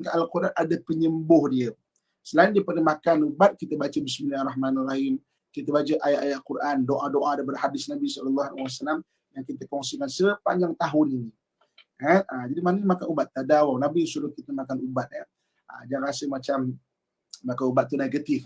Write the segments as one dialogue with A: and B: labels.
A: Al-Quran ada penyembuh dia. Selain daripada makan ubat, kita baca Bismillahirrahmanirrahim, kita baca ayat-ayat Quran, doa-doa daripada hadis Nabi SAW yang kita kongsikan sepanjang tahun ini. Jadi mana makan ubat tadawu, Nabi suruh kita makan ubat ya. Jangan rasa macam makan ubat tu negatif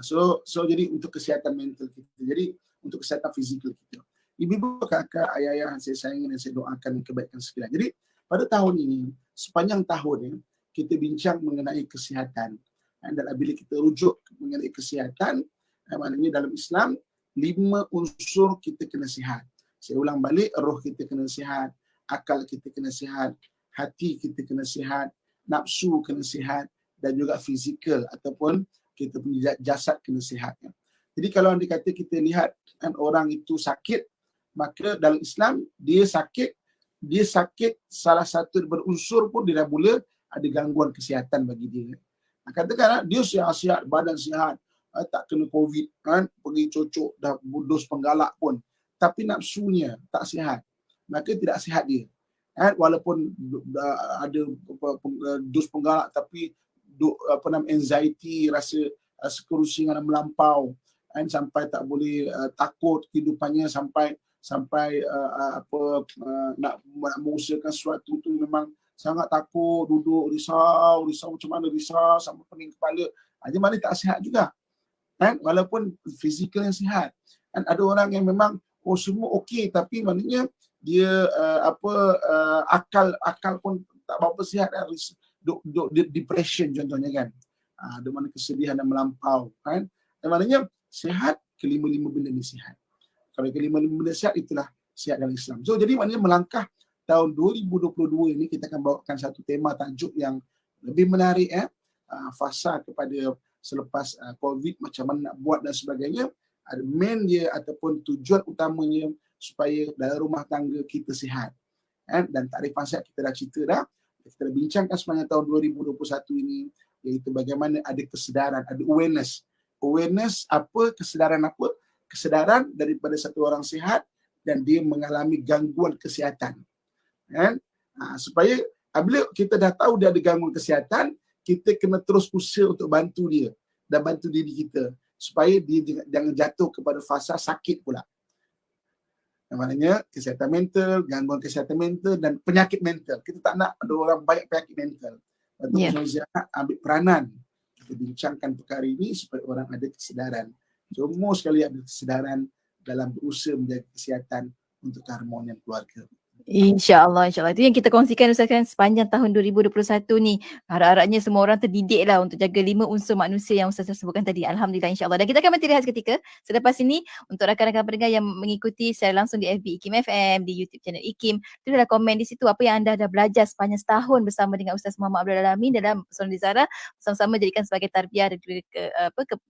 A: so jadi untuk kesihatan mental kita, jadi untuk kesihatan fizikal kita. Ibu-ibu, kakak, ayah-ayah saya sayangi dan saya doakan kebaikan sekalian. Jadi pada tahun ini, sepanjang tahun ya, kita bincang mengenai kesihatan. Dan bila kita rujuk mengenai kesihatan, maknanya dalam Islam 5 unsur kita kena sihat. Saya ulang balik, roh kita kena sihat, akal kita kena sihat, hati kita kena sihat, nafsu kena sihat, dan juga fizikal ataupun kita punya jasad kena sihat. Jadi kalau anda kata kita lihat orang itu sakit, maka dalam Islam dia sakit salah satu berunsur pun dia dah mula ada gangguan kesihatan bagi dia. Katakanlah dia sihat, badan sihat, tak kena COVID, pergi cocok, dah dos penggalak pun, tapi nafsunya tak sihat, maka tidak sihat dia. Walaupun ada dos penggalak, tapi anxiety, rasa kerusingan melampau, sampai tak boleh takut kehidupannya, sampai nak mengusahakan sesuatu tu memang sangat takut, duduk risau macam mana, risau sampai pening kepala. Jadi mana tak sihat juga. Walaupun fizikal yang sihat. Ada orang yang memang semua okey, tapi maknanya dia akal pun tak berapa sihat, depression contohnya kan. Ada mana kesedihan yang melampau kan. Dan maknanya sihat, kelima-lima benda ni sihat. Kalau kelima-lima benda sihat, itulah sihat dalam Islam. So jadi maknanya melangkah tahun 2022 ini kita akan bawakan satu tema tajuk yang lebih menarik fasa kepada selepas COVID, macam mana nak buat dan sebagainya. Ada main dia ataupun tujuan utamanya supaya dalam rumah tangga kita sihat. Dan takrifan sihat kita dah cerita dah. Kita dah bincangkan sepanjang tahun 2021 ini, iaitu bagaimana ada kesedaran, ada awareness. Awareness apa, kesedaran apa? Kesedaran daripada satu orang sihat dan dia mengalami gangguan kesihatan. Supaya bila kita dah tahu dia ada gangguan kesihatan, kita kena terus usaha untuk bantu dia dan bantu diri kita supaya dia jangan jatuh kepada fasa sakit pula. Maknanya kesihatan mental, gangguan kesihatan mental dan penyakit mental. Kita tak nak ada orang banyak penyakit mental. Betul, ambil peranan. Kita bincangkan perkara ini supaya orang ada kesedaran. Semua sekali ada kesedaran dalam berusaha menjaga kesihatan untuk keharmonian keluarga.
B: InsyaAllah. Itu yang kita kongsikan Ustaz kan sepanjang tahun 2021 ni. Harap-harapnya semua orang terdidik lah untuk jaga 5 unsur manusia yang Ustaz sebutkan tadi. Alhamdulillah, insyaAllah. Dan kita akan berhenti rehat seketika. Selepas ini, untuk rakan-rakan pendengar yang mengikuti secara langsung di FB IKIM FM, di YouTube channel IKIM, tulislah komen di situ apa yang anda dah belajar sepanjang setahun bersama dengan Ustaz Muhammad Abdul Alamin dalam Pesona Dizara. Sama-sama jadikan sebagai tarbiyah dan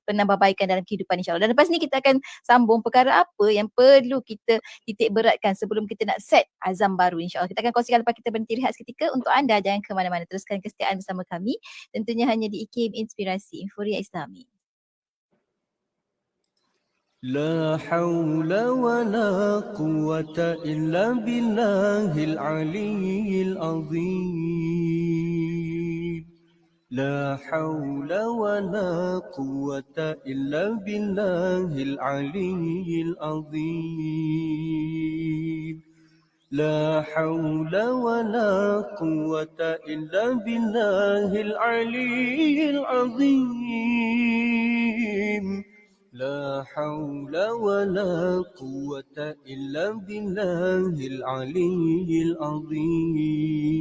B: penambahbaikan dalam kehidupan, insyaAllah. Dan lepas ni kita akan sambung perkara apa yang perlu kita titik beratkan sebelum kita nak set azam baru, insyaAllah. Kita akan kongsikan lepas kita berhenti rehat seketika. Untuk anda jangan ke mana-mana, teruskan kesetiaan bersama kami, tentunya hanya di IKIM Inspirasi Inforia Islami.
C: La hawla wa la quwwata illa billahil aliyyil azim. La hawla wa la quwwata illa billahil aliyyil azim. لا حول ولا قوة إلا بالله العلي العظيم. لا حول ولا قوة إلا بالله العلي العظيم.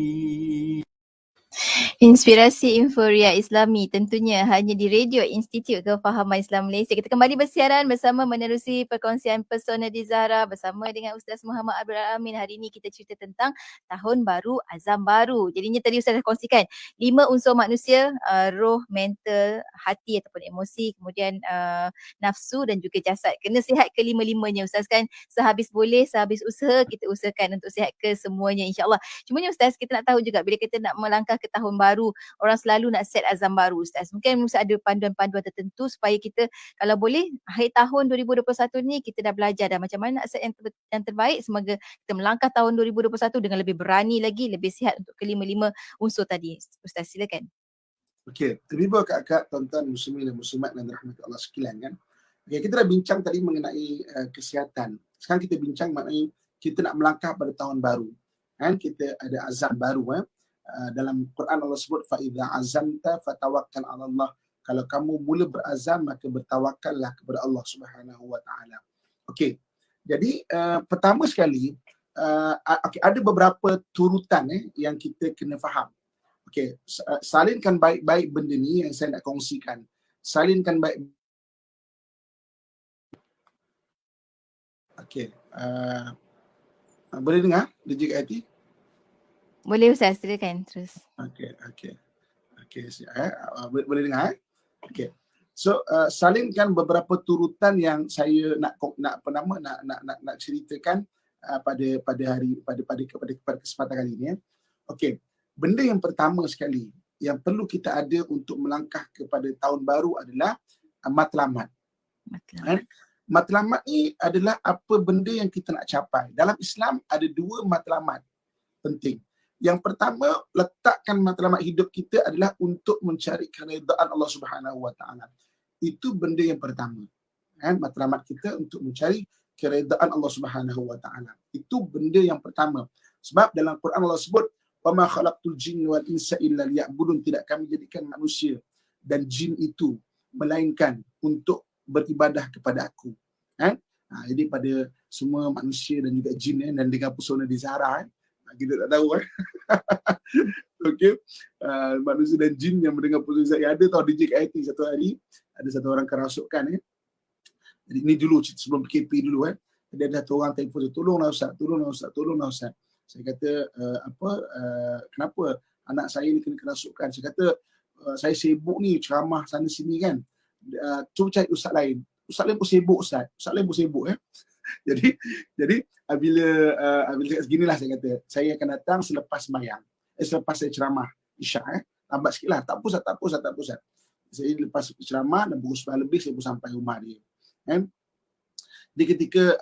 B: Inspirasi Inforia Islami tentunya hanya di Radio Institut Kefahaman Islam Malaysia. Kita kembali bersiaran bersama menerusi perkongsian Pesona Dizara bersama dengan Ustaz Muhammad Abdul Alamin. Hari ini kita cerita tentang tahun baru, azam baru. Jadinya tadi Ustaz dah kongsikan 5 unsur manusia, roh, mental, hati ataupun emosi, kemudian nafsu dan juga jasad. Kena sihat kelima-limanya Ustaz kan. Sehabis boleh, sehabis usaha, kita usahakan untuk sihat ke semuanya, insyaAllah. Cumanya Ustaz, kita nak tahu juga bila kita nak melangkah ke tahun baru baru, orang selalu nak set azam baru Ustaz. Mungkin Ustaz ada panduan-panduan tertentu supaya kita kalau boleh akhir tahun 2021 ni kita dah belajar dah macam mana nak set yang terbaik. Semoga kita melangkah tahun 2021 dengan lebih berani lagi, lebih sihat untuk kelima-lima unsur tadi. Ustaz silakan.
A: Okey, terima kakak tuan-tuan muslimin dan muslimat dan rahmat Allah sekalian kan. Okay, kita dah bincang tadi mengenai kesihatan. Sekarang kita bincang maknanya kita nak melangkah pada tahun baru. Kan kita ada azam baru dalam Quran Allah sebut fa idza azamta fatawakkal 'ala Allah. Kalau kamu mula berazam maka bertawakallah kepada Allah Subhanahu wa taala. Okey. Jadi pertama sekali ada beberapa turutan yang kita kena faham. Okey, salinkan baik-baik benda ni yang saya nak kongsikan. Salinkan baik. Okey, boleh dengar DJ KIT?
B: Boleh Ustaz, silakan terus.
A: Okey, boleh dengar? Okey. So salinkan beberapa turutan yang saya nak ceritakan pada kesempatan kali ini. Okey. Benda yang pertama sekali yang perlu kita ada untuk melangkah kepada tahun baru adalah matlamat. Matlamat ni adalah apa benda yang kita nak capai. Dalam Islam ada 2 matlamat penting. Yang pertama, letakkan matlamat hidup kita adalah untuk mencari keredaan Allah Subhanahu wa taala. Itu benda yang pertama. Matlamat kita untuk mencari keredaan Allah Subhanahu wa taala. Itu benda yang pertama. Sebab dalam Quran Allah sebut wa ma khalaqtul jinna wal insa illa liya'budun, tidak kami jadikan manusia dan jin itu melainkan untuk beribadah kepada aku. Jadi pada semua manusia dan juga jin dan dengan pesona di Zahra kita tak tahu okey, manusia dan jin yang mendengar pesona saya ada tahu DJ KIT satu hari ada satu orang kerasukan jadi ini dulu sebelum PKP dulu dia ada satu orang telefon, tolonglah Ustaz. Saya kata kenapa anak saya ni kena kerasukan? Saya kata saya sibuk ni ceramah sana sini kan. Cuba cari ustaz lain. Ustaz lain pun sibuk Ustaz. Jadi bila cakap seginilah saya kata saya akan datang selepas sembahyang. Selepas saya ceramah Isyak lambat sikitlah. Tak apa Ustaz. Saya lepas ceramah dan pukul 9 lebih saya pun sampai rumah dia. Kan? Jadi ketika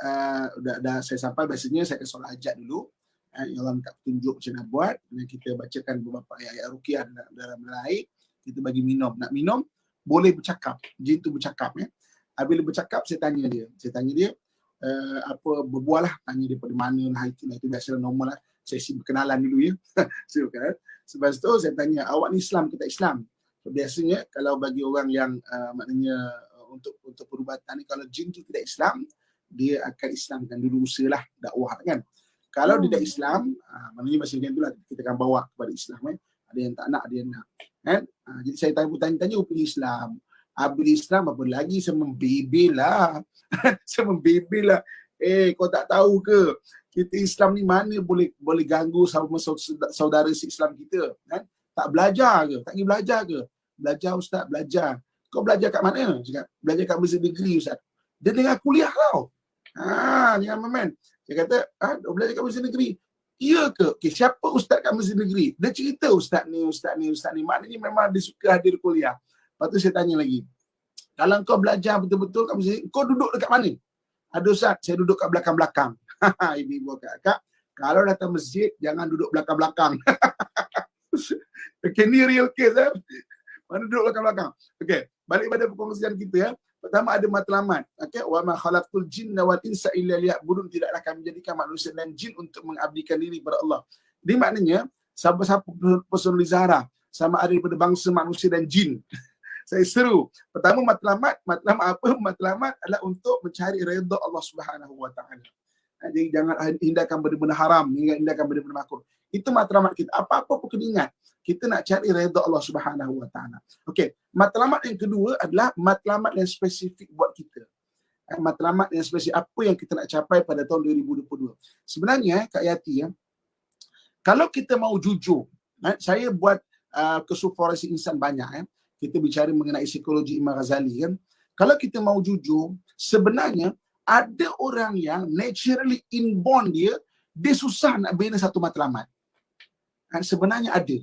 A: dah saya sampai biasanya saya akan solat hajat dulu. Yang Allah minta petunjuk macam mana buat, dan kita bacakan beberapa ayat-ayat ruqyah dalam air, kita bagi minum. Nak minum boleh bercakap, jin tu bercakap Bila bercakap saya tanya dia apa berbual lah, tanya daripada mana lah, itu biasa normal lah, sesi berkenalan dulu Sebab tu saya tanya, awak ni Islam ke tak Islam? So, biasanya kalau bagi orang yang maknanya untuk perubatan ni, kalau jin tu tidak Islam, dia akan Islamkan dulu, usahalah dakwah kan. Kalau dia tak Islam, maknanya masa macam itulah kita akan bawa kepada Islam. Ada yang tak nak, ada yang nak. Jadi saya tanya pilih Islam. Bila Islam apa lagi, saya membebel lah. Kau tak tahu ke? Kita Islam ni mana boleh ganggu sama saudara se-Islam kita? Tak belajar ke? Tak pergi belajar ke? Belajar Ustaz, belajar. Kau belajar kat mana? Cakap, belajar kat Universiti Negeri Ustaz. Dia dengar kuliah tau. Jangan main. Dia kata, belajar kat Universiti Negeri. Ya ke? Okay, siapa Ustaz kat Universiti Negeri? Dia cerita Ustaz ni. Maknanya memang dia suka hadir kuliah. Lepas tu saya tanya lagi. Kalau kau belajar betul-betul kat Universiti Negeri, kau duduk dekat mana? Ada Ustaz, saya duduk kat belakang-belakang. Ibu kakak, kalau datang masjid, jangan duduk belakang-belakang. Okay, ni real case Mana duduk belakang-belakang. Okay, balik pada perkongsian kita Pertama ada matlamat. Okey, wa ma khalaqtul jinna wal insa illa liya'budun, tidaklah kami menjadikan manusia dan jin untuk mengabdikan diri kepada Allah. Jadi maknanya siapa-siapa personal Zahra sama ada daripada bangsa manusia dan jin. Saya seru. Pertama matlamat apa? Matlamat adalah untuk mencari redha Allah Subhanahu wa taala. Jadi jangan hindarkan benda-benda haram, hindarkan benda-benda makruh. Itu matlamat kita. Apa-apa pun kena ingat. Kita nak cari redha Allah Subhanahu wa taala. Okey, matlamat yang kedua adalah matlamat yang spesifik buat kita. Matlamat yang spesifik apa yang kita nak capai pada tahun 2022. Sebenarnya Kak Yati kalau kita mau jujur, saya buat kesuforasi insan banyak kita bicara mengenai psikologi Imam Ghazali kan. Kalau kita mau jujur, sebenarnya ada orang yang naturally inborn dia susah nak bina satu matlamat. Sebenarnya ada.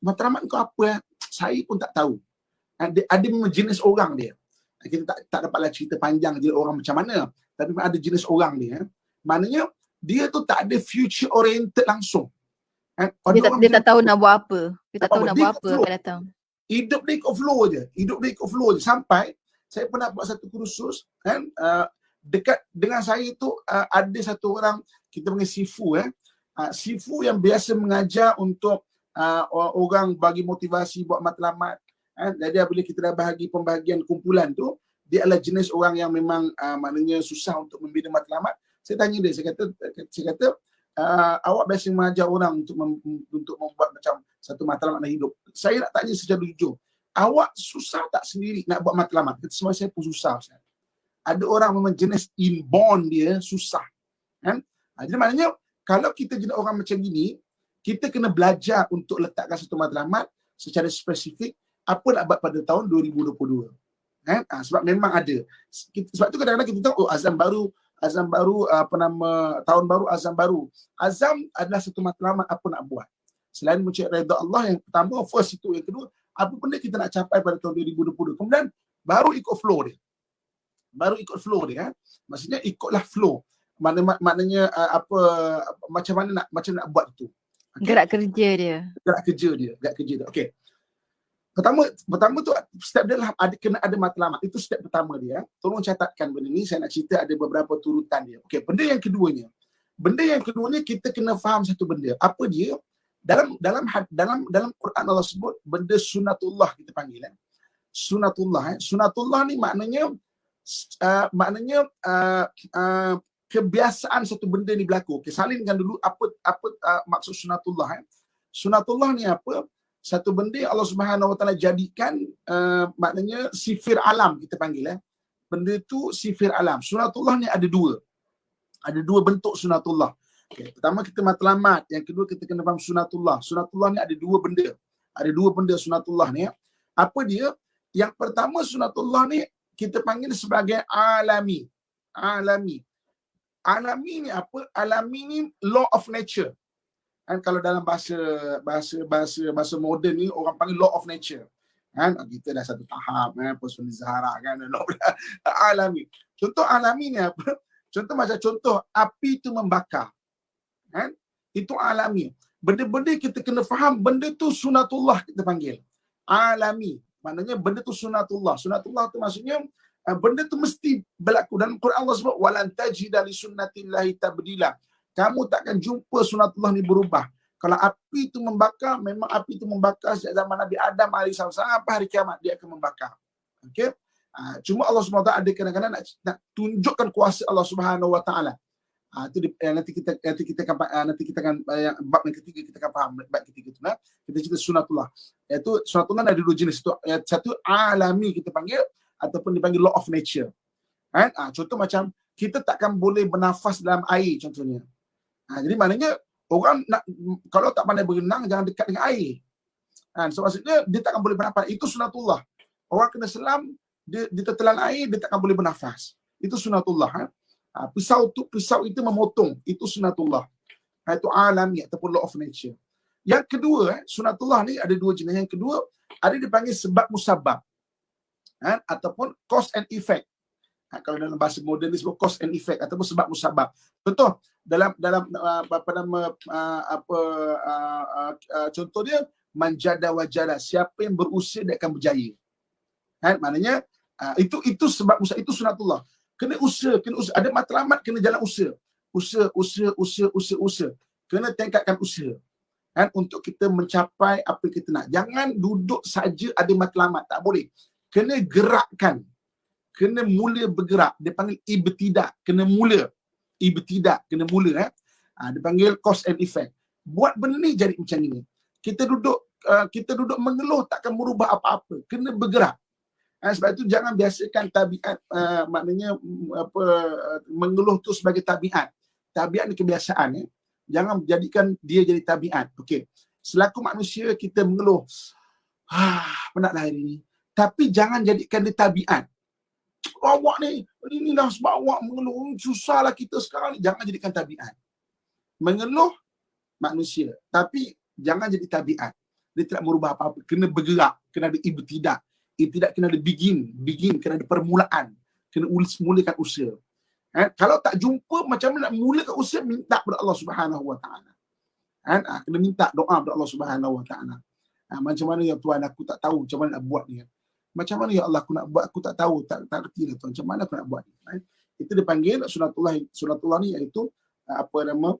A: matlamat kau apa? Saya pun tak tahu. Ada memang jenis orang dia. Kita tak dapatlah cerita panjang dia orang macam mana. Tapi ada jenis orang dia. Maknanya dia tu tak ada future oriented langsung.
B: Dia tak tahu nak buat apa. Dia tak tahu nak buat apa akan datang.
A: Hidup dia ikut flow je. Sampai saya pernah buat satu kursus kan, dekat dengan saya tu ada satu orang kita panggil Sifu Sifu yang biasa mengajar untuk orang bagi motivasi buat matlamat. Jadi bila kita dah bahagi pembahagian kumpulan tu, dia adalah jenis orang yang memang maknanya susah untuk membina matlamat. Saya tanya dia, saya kata awak biasa mengajar orang untuk membuat macam satu matlamat dalam hidup. Saya nak tanya secara jujur, awak susah tak sendiri nak buat matlamat? Kata semua saya pun susah. Ustaz. Ada orang memang jenis inborn dia susah. Kan? Jadi maknanya kalau kita jenis orang macam gini, kita kena belajar untuk letakkan satu matlamat secara spesifik apa nak buat pada tahun 2022. Kan? Sebab memang ada. Sebab tu kadang-kadang kita tahu azam baru tahun baru, azam baru. Azam adalah satu matlamat apa nak buat. Selain mencari redha Allah yang pertama, first itu, yang kedua, apa benda kita nak capai pada tahun 2020. Kemudian baru ikut flow dia. Maksudnya ikutlah flow. Maknanya macam mana nak buat itu. Okay? Gerak kerja dia. Okey. Pertama tu step dia lah kena ada matlamat. Itu step pertama dia. Tolong catatkan benda ni. Saya nak cerita ada beberapa turutan dia. Okey, benda yang keduanya kita kena faham satu benda. Apa dia? Dalam Quran Allah sebut benda sunatullah kita panggil. Sunatullah. Sunatullah ni maknanya kebiasaan satu benda ni berlaku. Okay, salinkan dulu apa maksud sunatullah. Sunatullah ni apa? Satu benda yang Allah Subhanahu Wa Taala jadikan maknanya sifir alam kita panggil. Benda tu sifir alam. Sunatullah ni ada dua. Ada dua bentuk sunatullah. Okay, pertama kita matlamat, yang kedua kita kena faham sunatullah. Sunatullah ni ada dua benda. Ada dua benda sunatullah ni. Apa dia? Yang pertama sunatullah ni kita panggil sebagai alami. Alami ni apa? Alami ni law of nature. Kan kalau dalam bahasa moden ni orang panggil law of nature. Kan kita dah satu tahap Pusul Zahara kan alami. Contoh alami ni apa? Contoh api tu membakar. Kan? Itu alami. Benda-benda kita kena faham, benda tu sunatullah kita panggil. Alami. Maknanya benda tu sunatullah. Sunatullah tu maksudnya benda tu mesti berlaku. Dalam Quran Allah sebut walan tajida li sunnatillahi tabdila. Kamu takkan jumpa sunatullah ni berubah. Kalau api tu membakar, memang api tu membakar sejak zaman Nabi Adam AS sampai hari kiamat dia akan membakar. Okey. Cuma Allah SWT ada kadang-kadang nak tunjukkan kuasa Allah Subhanahu Wa Taala. Itu nanti kita akan bab yang ketiga kita akan faham bab ketiga itu. Kita cerita sunatullah. Iaitu sunatullah ada dua jenis. Satu alami kita panggil ataupun dipanggil law of nature. Kan? Contoh macam kita takkan boleh bernafas dalam air contohnya. Jadi maknanya orang nak kalau tak pandai berenang jangan dekat dengan air. So maksudnya dia takkan boleh bernafas. Itu sunatullah. Orang kena selam dia tertelan air dia takkan boleh bernafas. Itu sunatullah. Pisau itu memotong. Itu sunatullah. Itu alami ataupun law of nature. Yang kedua, sunatullah ni ada dua jenis. Yang kedua, ada dipanggil sebab musabab. Ataupun cause and effect. Kalau dalam bahasa moden ni sebut cause and effect ataupun sebab musabab. Contoh dalam contoh dia manjada wajada, siapa yang berusaha dia akan berjaya. Maknanya itu sebab musabab, itu sunatullah. Kena usaha. Ada matlamat kena jalan usaha. Usaha. Kena tingkatkan usaha. Untuk kita mencapai apa yang kita nak. Jangan duduk saja ada matlamat, tak boleh. Kena gerakkan. Kena mula bergerak. Dia panggil ibtidak. Kena mula. Ibtidak. Kena mula. Dia panggil cause and effect. Buat benda ni jadi macam ini. Kita duduk mengeluh takkan merubah apa-apa. Kena bergerak. Sebab itu jangan biasakan tabiat, maknanya mengeluh tu sebagai tabiat. Tabiat ni kebiasaan. Jangan jadikan dia jadi tabiat. Okey. Selaku manusia kita mengeluh. Penatlah hari ni. Tapi jangan jadikan dia tabiat. Awak ni, ini dah sebab awak mengeluh. Susahlah kita sekarang ni. Jangan jadikan tabiat. Mengeluh manusia. Tapi jangan jadi tabiat. dia tidak merubah apa-apa. Kena bergerak, kena ada ibtidak. Ibtidak kena ada begin kena ada permulaan. Kena mulakan usaha. Kalau tak jumpa macam mana nak mulakan usaha, minta kepada Allah Subhanahu Wa Taala. Kena minta doa kepada Allah Subhanahu Wa Taala. Macam mana ya Tuhan, aku tak tahu macam mana nak buat ni. Macam mana ya Allah aku nak buat, aku tak tahu, tak reti dah Tuhan. Macam mana aku nak buat ni. Itu dipanggil sunatullah. Sunatullah ni iaitu apa nama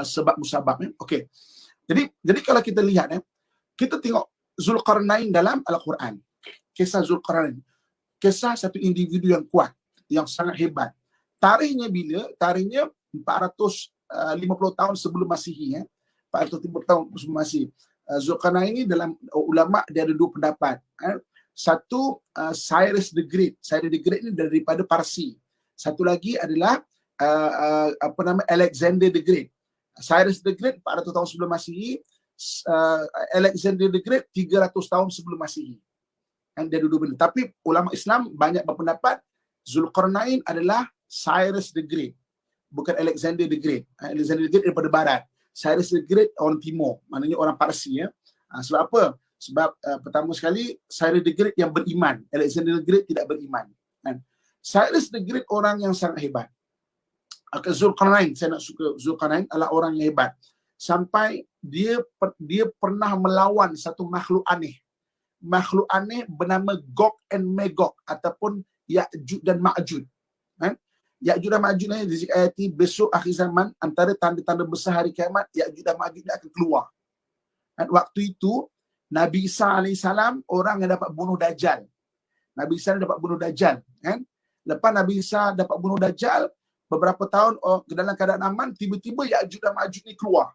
A: sebab musabab. Okey. Jadi kalau kita lihat kita tengok Zulkarnain dalam Al-Quran. Kisah Zulkarnain. Kisah satu individu yang kuat, yang sangat hebat. Tarikhnya bila? Tarikhnya 450 tahun sebelum Masihi. 450 tahun sebelum Masihi. Zulkarnain ini dalam ulama dia ada dua pendapat. Satu Cyrus the Great. Cyrus the Great ini daripada Parsi. Satu lagi adalah Alexander the Great. Cyrus the Great 400 tahun sebelum Masihi. Alexander the Great 300 tahun sebelum Masihi. Dia dua benda. Tapi ulama Islam banyak berpendapat Zulkarnain adalah Cyrus the Great, bukan Alexander the Great. Alexander the Great daripada barat, Cyrus the Great orang timur, maknanya orang Parsi. Sebab apa? Sebab pertama sekali Cyrus the Great yang beriman, Alexander the Great tidak beriman. Cyrus the Great orang yang sangat hebat. Zulkarnain, saya nak suka Zulkarnain adalah orang yang hebat. Sampai dia pernah melawan satu makhluk aneh. Makhluk aneh bernama Gog and Magog ataupun Ya'juj dan Ma'juj. Ya'juj dan Ma'juj ni di ayat besok akhir zaman, antara tanda-tanda besar hari kiamat, Ya'juj dan Ma'juj dia akan keluar. Waktu itu Nabi Isa AS orang yang dapat bunuh Dajjal. Nabi Isa dapat bunuh Dajjal. Lepas Nabi Isa dapat bunuh Dajjal, beberapa tahun dalam keadaan aman, tiba-tiba Ya'juj dan Ma'juj ni keluar.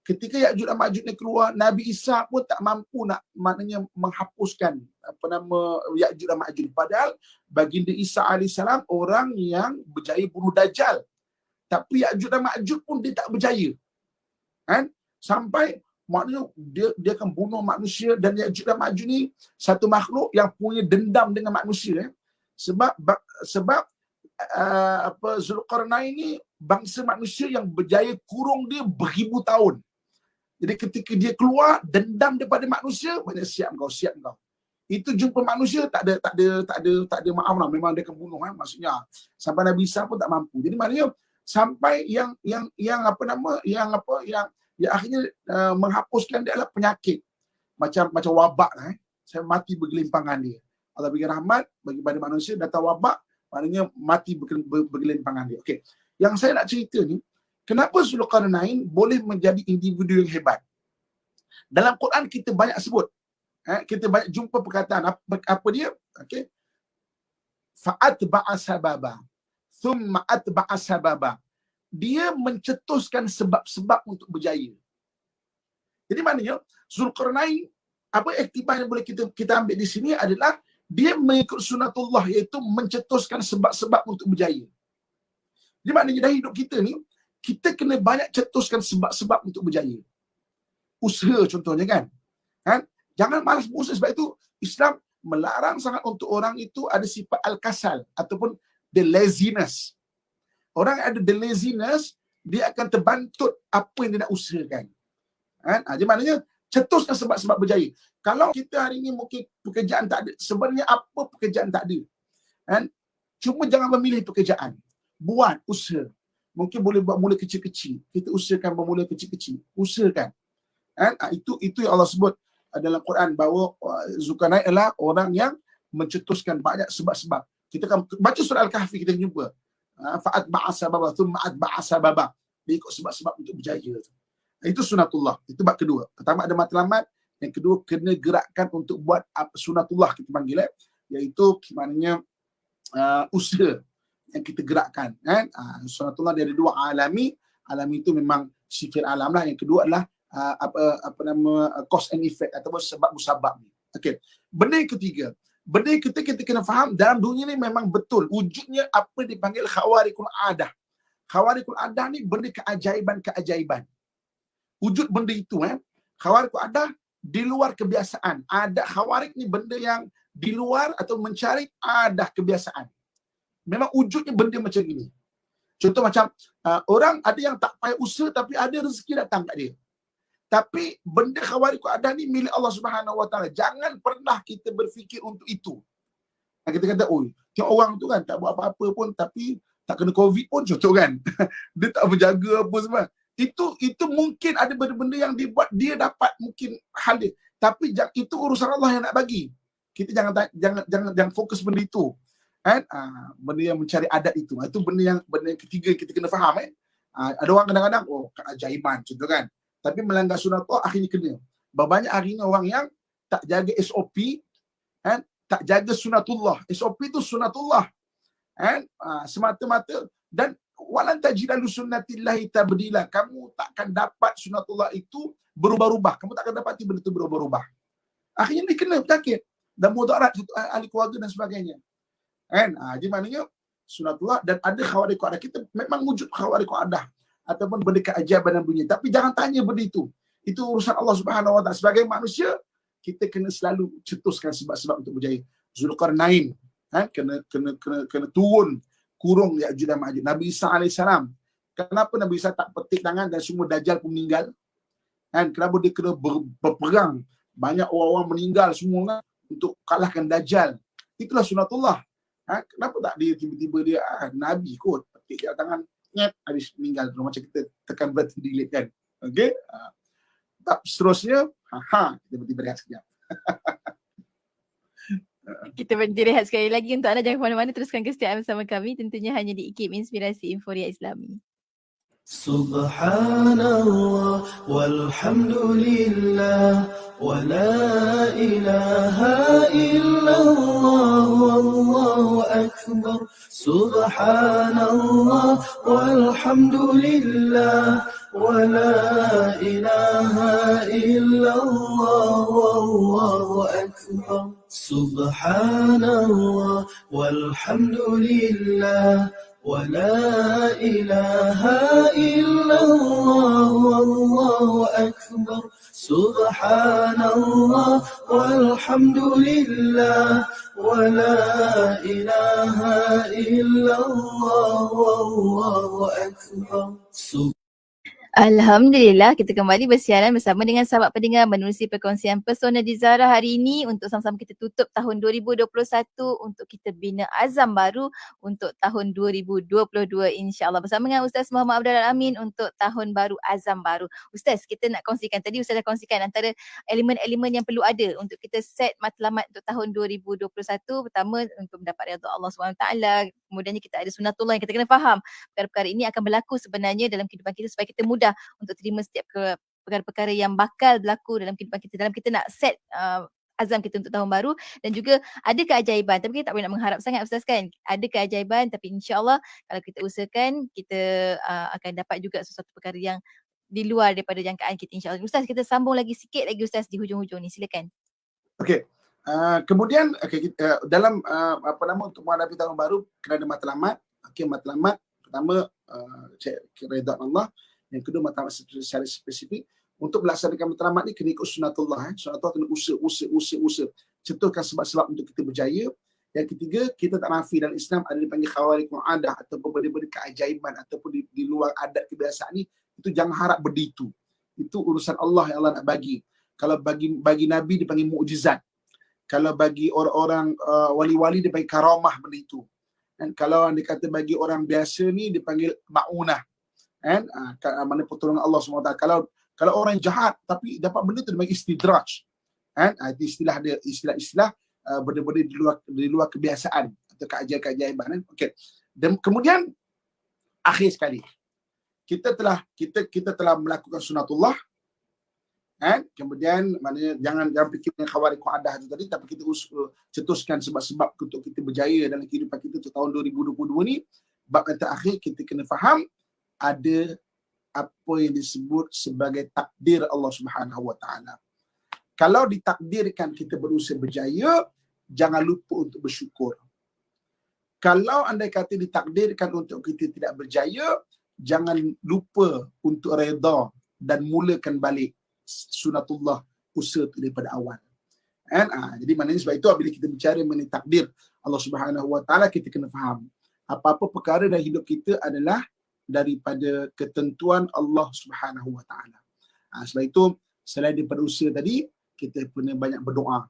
A: Ketika Ya'juj dan Ma'juj ni keluar, Nabi Isa pun tak mampu maknanya menghapuskan Ya'juj dan Ma'juj. Padahal baginda Isa AS orang yang berjaya bunuh Dajjal. Tapi Ya'juj dan Ma'juj pun dia tak berjaya. Sampai maknanya dia akan bunuh manusia, dan Ya'juj dan Ma'juj ni satu makhluk yang punya dendam dengan manusia. Sebab Zulkarnain ni bangsa manusia yang berjaya kurung dia beribu tahun. Jadi ketika dia keluar, dendam daripada manusia, banyak siap kau. Itu jumpa manusia tak ada maaf lah, memang dia akan bunuh. Maksudnya sampai Nabi Isa pun tak mampu. Jadi maknanya sampai yang akhirnya menghapuskan dia adalah penyakit macam wabak. Saya mati bergelimpangan dia. Allah bagi rahmat bagi pada manusia, datang wabak, maknanya mati bergelimpangan dia. Okey. Yang saya nak cerita ni, kenapa Zulkarnain boleh menjadi individu yang hebat? Dalam Quran kita banyak sebut. Kita banyak jumpa perkataan apa dia? Okey. Fa'atba'a sababa. Thumma atba'a sababa. Dia mencetuskan sebab-sebab untuk berjaya. Jadi maknanya Zulkarnain, apa iktibar yang boleh kita ambil di sini adalah dia mengikut sunatullah, iaitu mencetuskan sebab-sebab untuk berjaya. Jadi maknanya dalam hidup kita ni, kita kena banyak cetuskan sebab-sebab untuk berjaya. Usaha contohnya kan. Jangan malas berusaha. Sebab itu Islam melarang sangat untuk orang itu ada sifat al-kasal ataupun the laziness. Orang yang ada the laziness, dia akan terbantut apa yang dia nak usahakan. Jadi maknanya cetuskan sebab-sebab berjaya. Kalau kita hari ini mungkin pekerjaan tak ada, sebenarnya apa pekerjaan tak ada? Cuma jangan memilih pekerjaan. Buat usaha. Mungkin boleh buat mula kecil-kecil. Kita usahakan bermula kecil-kecil. Usahakan. Itu yang Allah sebut dalam Quran, bahawa Zulkarnain adalah orang yang mencetuskan banyak sebab-sebab. Kita akan baca surah Al-Kahfi, kita jumpa. Fa'atba'a sababa, thumma atba'a sababa. Dia ikut sebab-sebab untuk berjaya. Itu sunatullah. Itu bab kedua. Pertama ada matlamat. Yang kedua kena gerakkan untuk buat sunatullah, kita panggil. Iaitu maknanya usaha yang kita gerakkan. Sunatullah dia ada dua, alami. Alami itu memang sifat alam lah. Yang kedua adalah cause and effect ataupun sebab musabab ni. Okey. Benda yang ketiga, benda yang kita kena faham dalam dunia ni memang betul wujudnya apa dipanggil khawarikul adah. Khawarikul adah ni benda keajaiban. Wujud benda itu khawarikul adah di luar kebiasaan. Ada khawarik ni benda yang di luar atau mencari adah kebiasaan. Memang wujudnya benda macam ini. Contoh macam orang ada yang tak payah usaha tapi ada rezeki datang kat dia. Tapi benda khawariqul adah ni milik Allah Subhanahu Wa Taala. Jangan pernah kita berfikir untuk itu. Kita kata, oh, tengok orang tu kan tak buat apa-apa pun tapi tak kena COVID pun contoh kan. Dia tak berjaga apa semua. Itu mungkin ada benda-benda yang dibuat dia dapat mungkin hal dia. Tapi itu urusan Allah yang nak bagi. Kita jangan fokus benda itu. Kan? Benda yang mencari adat itu. Itu benda yang ketiga kita kena faham. Ada orang kadang-kadang, oh, keajaiban contoh kan. Tapi melanggar sunatullah akhirnya kena. Banyak hari ni orang yang tak jaga SOP, kan? Tak jaga sunatullah. SOP itu sunatullah. Kan? Semata-mata dan walan tajidalu sunnatillahi tabdila. Kamu takkan dapat sunatullah itu berubah-ubah. Kamu takkan dapat benda itu berubah-ubah. Akhirnya dia kena penyakit dan mudarat ahli keluarga dan sebagainya. Kan? Jadi maknanya sunatullah dan ada khawariqul adah. Kita memang wujud khawariqul adah ataupun benda keajaiban dan bunyi. Tapi jangan tanya benda itu. Itu urusan Allah Subhanahu Wa Taala. Sebagai manusia, kita kena selalu cetuskan sebab-sebab untuk berjaya. Zulkarnain, kan? Kena turun kurung Ya'juj dan Ma'juj. Nabi Isa AS, kenapa Nabi Isa tak petik tangan dan semua Dajjal pun meninggal? Kan? Kenapa dia kena berperang? Banyak orang-orang meninggal semua kan? Untuk kalahkan Dajjal. Itulah sunatullah. Kenapa tak dia tiba-tiba dia Nabi kot, petik tangan, habis meninggal. Macam kita tekan button delete kan. Okey? Tak seterusnya, kita berhenti berehat sekejap.
B: Kita berhenti rehat sekali lagi. Untuk anda jangan ke mana-mana, teruskan kesetiaan bersama kami. Tentunya hanya di IKIM Inspirasi Inforia Islami.
C: Subhanallah walhamdulillah wa la ilaha illallah wallahu akbar. Subhanallah walhamdulillah wa la ilaha illallah wallahu akbar. Subhanallah walhamdulillah ولا إله إلا الله والله أكبر. سبحان الله والحمد لله ولا إله إلا الله والله أكبر.
B: Alhamdulillah, kita kembali bersiaran bersama dengan sahabat pendengar menerusi perkongsian Pesona Dizara hari ini untuk sama-sama kita tutup tahun 2021 untuk kita bina azam baru untuk tahun 2022 insya-Allah bersama dengan Ustaz Muhammad Abdul Amin untuk tahun baru azam baru. Ustaz, kita nak kongsikan tadi Ustaz dah kongsikan antara elemen-elemen yang perlu ada untuk kita set matlamat untuk tahun 2021. Pertama untuk mendapat redha Allah SWT, kemudiannya kita ada sunatullah yang kita kena faham. Perkara-perkara ini akan berlaku sebenarnya dalam kehidupan kita supaya kita mudah untuk terima setiap perkara-perkara yang bakal berlaku dalam kehidupan kita. Dalam kita nak set azam kita untuk tahun baru dan juga ada keajaiban. Tapi kita tak boleh nak mengharap sangat Ustaz kan. Ada keajaiban tapi insya-Allah kalau kita usahakan kita akan dapat juga sesuatu perkara yang di luar daripada jangkaan kita insya-Allah. Ustaz, kita sambung lagi sikit lagi Ustaz di hujung-hujung ni. Silakan. Okey.
A: Kemudian dalam untuk menghadapi tahun baru kena ada matlamat. Okey, matlamat pertama redha Allah. Yang kedua matlamat secara spesifik. Untuk melaksanakan matlamat ni kena ikut sunatullah. Sunatullah kena usaha. Cetuskan sebab-sebab untuk kita berjaya. Yang ketiga, kita tak nafi dalam Islam ada dipanggil khawariqul adah ataupun benda-benda keajaiban ataupun di luar adat kebiasaan ni. Itu jangan harap benda itu. Itu urusan Allah yang Allah nak bagi. Kalau bagi Nabi dipanggil mukjizat. Kalau bagi orang-orang wali-wali dipanggil karamah benda itu. Dan kalau anda kata bagi orang biasa ni dipanggil ma'unah. Kan? Mana pertolongan Allah SWT. Kalau orang jahat tapi dapat benda tu dipanggil istidraj. Kan? Itu istilah benda-benda di luar kebiasaan atau keajaiban. Kan? Okey. Dan kemudian akhir sekali kita telah melakukan sunatullah. Kan? Kemudian maknanya jangan fikir dengan khawariqul adah itu tadi, tapi kita cetuskan sebab-sebab untuk kita berjaya dalam kehidupan kita untuk tahun 2022 ni. Bab yang terakhir kita kena faham ada apa yang disebut sebagai takdir Allah Subhanahu Wa Taala. Kalau ditakdirkan kita berusaha berjaya, jangan lupa untuk bersyukur. Kalau andai kata ditakdirkan untuk kita tidak berjaya, jangan lupa untuk redha dan mulakan balik sunatullah usaha daripada awal. Jadi maknanya sebab itu bila kita bicara mengenai takdir Allah Subhanahu Wa Taala, kita kena faham apa-apa perkara dalam hidup kita adalah daripada ketentuan Allah Subhanahu Wa Taala. Sebab itu selain daripada usaha tadi, kita kena banyak berdoa.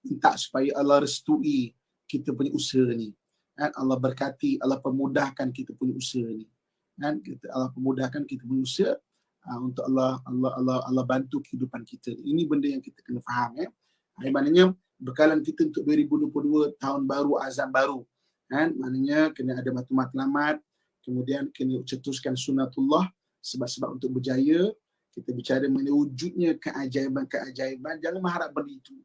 A: Minta supaya Allah restui kita punya usaha ni. Allah berkati, Allah permudahkan kita punya usaha ni. Allah permudahkan kita punya usaha untuk Allah bantu kehidupan kita. Ini benda yang kita kena faham. Maknanya bekalan kita untuk 2022 tahun baru, azam baru. Maknanya kena ada matlamat, kemudian kena cetuskan sunatullah, sebab-sebab untuk berjaya. Kita bicara mengenai wujudnya keajaiban-keajaiban, jangan mengharap benda itu.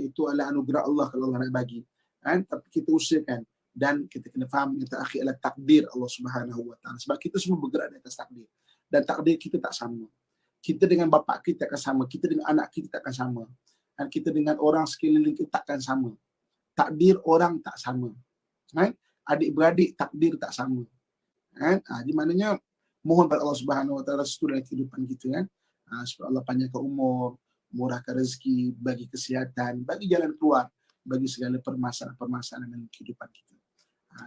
A: Itu adalah anugerah Allah kalau Allah nak bagi. Tapi kita usahakan, dan kita kena faham yang terakhir adalah takdir Allah Subhanahu Wa Taala. Sebab kita semua bergerak di atas takdir, dan takdir kita tak sama. Kita dengan bapa kita akan sama, kita dengan anak kita tak akan sama, dan kita dengan orang sekeliling kita takkan sama. Takdir orang tak sama. Adik-beradik takdir tak sama. Di mananya mohon pada Allah Subhanahu Wa Taala restu dalam kehidupan kita, supaya Allah panjangkan umur, murahkan rezeki, bagi kesihatan, bagi jalan keluar bagi segala permasalahan dalam kehidupan kita.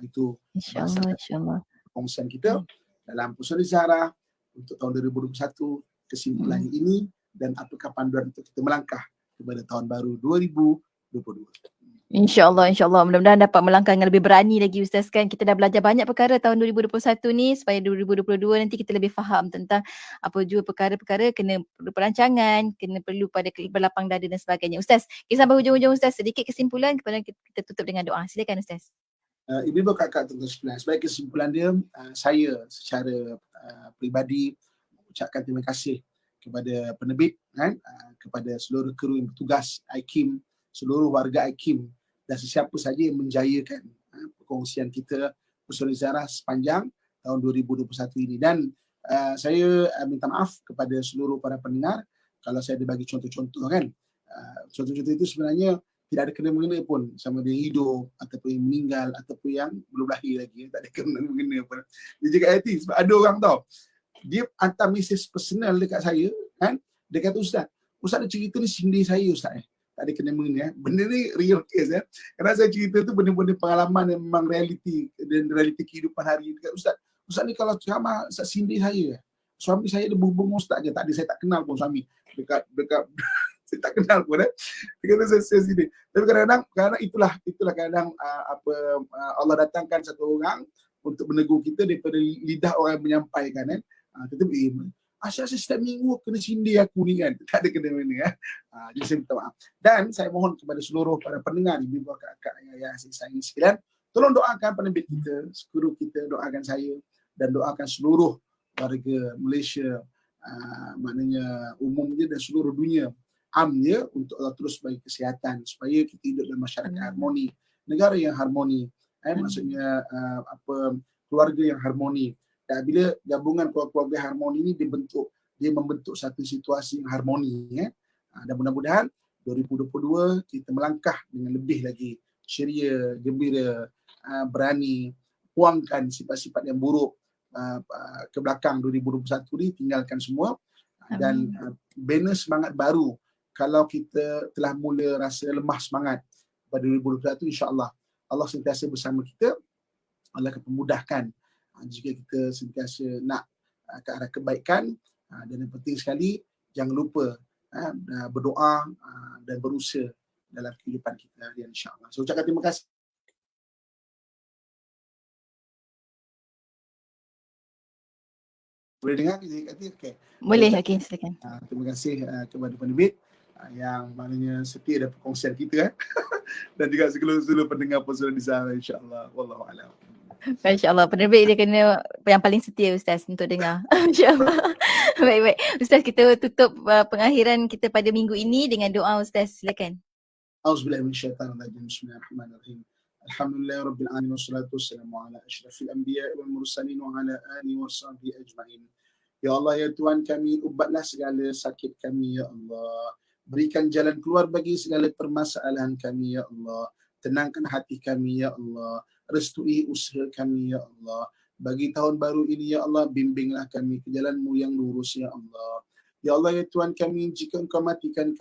A: Itu
B: InsyaAllah.
A: Perkongsian kita dalam Pusat Ziarah untuk tahun 2021, kesimpulan ini dan apakah panduan untuk kita melangkah kepada tahun baru 2022.
B: InsyaAllah. Mudah-mudahan dapat melangkah dengan lebih berani lagi Ustaz kan. Kita dah belajar banyak perkara tahun 2021 ni, supaya 2022 nanti kita lebih faham tentang apa jua perkara-perkara kena perlu perancangan, kena perlu pada berlapang dada dan sebagainya. Ustaz, kita sampai hujung-hujung Ustaz, sedikit kesimpulan kepada kita tutup dengan doa. Silakan Ustaz.
A: Ibu kakak tuan-tuan sekalian, sebagai kesimpulan dia, saya secara peribadi mengucapkan terima kasih kepada penerbit, kepada seluruh kru yang bertugas IKIM, seluruh warga IKIM, dan sesiapa saja yang menjayakan perkongsian kita Pusat Ziarah sepanjang tahun 2021 ini. Dan saya minta maaf kepada seluruh para pendengar kalau saya ada bagi contoh-contoh kan. Contoh-contoh itu sebenarnya tidak ada kena-mengena pun, sama dia hidup ataupun yang meninggal ataupun yang belum lahir lagi, tak ada kena-mengena pun. Dia cakap hati sebab ada orang tahu, dia hantar mesej personal dekat saya kan. Dia kata, Ustaz ada cerita ni sindir saya Ustaz. Tak ada kena-mengena. Benda ni real case. Kerana saya cerita tu benda-benda pengalaman yang memang realiti, dan realiti kehidupan hari ini. Ustaz ni kalau ceramah Ustaz sindir saya. Suami saya ada berhubung Ustaz je. Tak ada, saya tak kenal pun suami. Dekat saya tak kenal pun. Dia kata saya sindir. Tapi kadang-kadang itulah kadang Allah datangkan satu orang untuk menegur kita daripada lidah orang yang menyampaikan tetapi asyik setiap minggu kena sindir aku ni kan. Tak ada kena-mengena. Jadi saya minta maaf. Dan saya mohon kepada seluruh para pendengar, ibu bapa, kakak, ayah, saya sayangi sekalian, tolong doakan penerbit kita, kru kita, doakan saya dan doakan seluruh warga Malaysia, maknanya umumnya dan seluruh dunia amnya, untuk Allah terus bagi kesihatan supaya kita hidup dalam masyarakat harmoni, negara yang harmoni, maksudnya keluarga yang harmoni. Dan bila gabungan keluarga harmoni ini dia membentuk satu situasi yang harmoni. Dan mudah-mudahan 2022 kita melangkah dengan lebih lagi ceria, gembira, berani, buangkan sifat-sifat yang buruk ke belakang 2021 ni, tinggalkan semua. Dan bina semangat baru. Kalau kita telah mula rasa lemah semangat pada 2021, insya-Allah Allah sentiasa bersama kita. Allah akan memudahkan jika kita sentiasa nak ke arah kebaikan. Dan yang penting sekali, jangan lupa berdoa dan berusaha dalam kehidupan kita harian, insya-Allah. Saya ucapkan terima kasih. Boleh dengar? Okay.
B: Boleh, okey, silakan.
A: Terima kasih kepada penerbit yang maknanya setia dalam perkongsian kita dan juga seluruh pendengar Pusat Ziarah, insya-Allah. Wallahu a'lam.
B: Masya-Allah, penerbit dia kena yang paling setia Ustaz untuk dengar. Insya-Allah. Baik. Ustaz, kita tutup pengakhiran kita pada minggu ini dengan doa Ustaz. Silakan.
A: Auzubillahi minasyaitanirrajim. Bismillahirrahmanirrahim. Alhamdulillahirabbil alamin wassalatu wassalamu ala asyrafil anbiya'i wal mursalin wa ala alihi washabbihi ajmain. Ya Allah, ya Tuhan kami, ubatlah segala sakit kami ya Allah. Berikan jalan keluar bagi segala permasalahan kami ya Allah. Tenangkan hati kami ya Allah. Restui usaha kami ya Allah. Bagi tahun baru ini ya Allah, bimbinglah kami ke jalan-Mu yang lurus ya Allah. Ya Allah, ya Tuhan kami, jika Engkau matikan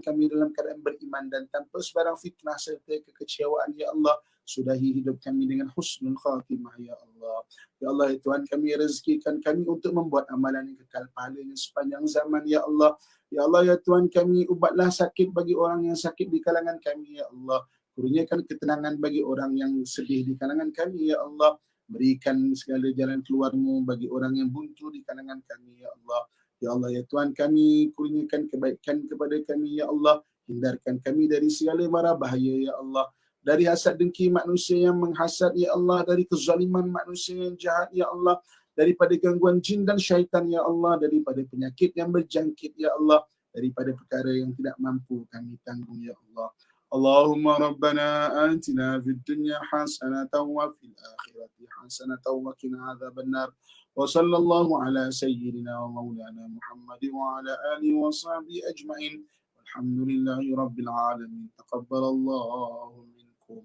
A: kami dalam keadaan beriman dan tanpa sebarang fitnah serta kekecewaan ya Allah. sudahi hidup kami dengan husnul khatimah ya Allah. Ya Allah ya Tuhan, kami rezekikan kami untuk membuat amalan yang kekal pahalanya sepanjang zaman ya Allah. Ya Allah ya Tuhan kami, ubatlah sakit bagi orang yang sakit di kalangan kami ya Allah. Kurniakan ketenangan bagi orang yang sedih di kalangan kami ya Allah. Berikan segala jalan keluar-Mu bagi orang yang buntu di kalangan kami ya Allah. Ya Allah ya Tuhan kami, kurniakan kebaikan kepada kami ya Allah. Hindarkan kami dari segala mara bahaya ya Allah. Dari hasad dengki manusia yang menghasad ya Allah. Dari kezaliman manusia yang jahat ya Allah. Daripada gangguan jin dan syaitan ya Allah, daripada penyakit yang berjangkit ya Allah, daripada perkara yang tidak mampu kami tanggung ya Allah. Allahumma rabbana atina fid dunya hasanatan wa fil akhirati hasanatan wa qina adzabannar. Wa sallallahu ala sayyidina wa maulana Muhammad wa ala alihi wa sahbihi ajma'in. Walhamdulillahi rabbil alamin. Taqabbalallahu minkum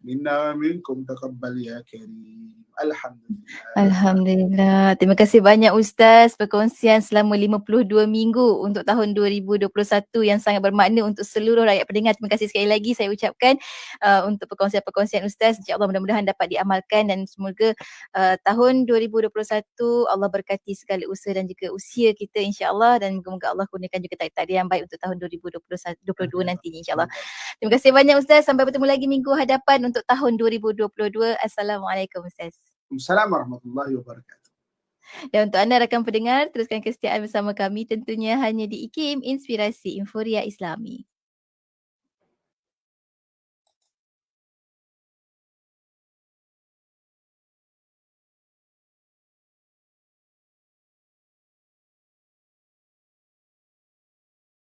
A: minna minkum taqabbal ya karim. Alhamdulillah.
B: Alhamdulillah. Terima kasih banyak Ustaz perkongsian selama 52 minggu untuk tahun 2021 yang sangat bermakna untuk seluruh rakyat pendengar. Terima kasih sekali lagi saya ucapkan untuk perkongsian-perkongsian Ustaz. InsyaAllah mudah-mudahan dapat diamalkan dan semoga tahun 2021 Allah berkati segala usaha dan juga usia kita insyaAllah, dan moga-moga Allah kurniakan juga takdir yang baik untuk tahun 2022 nanti insyaAllah. Terima kasih banyak Ustaz. Sampai bertemu lagi minggu hadapan untuk tahun 2022. Assalamualaikum Ustaz.
A: Assalamualaikum warahmatullahi wabarakatuh.
B: Dan untuk anda rakan pendengar, teruskan kesetiaan bersama kami tentunya hanya di IKIM Inspirasi Inforia Islami.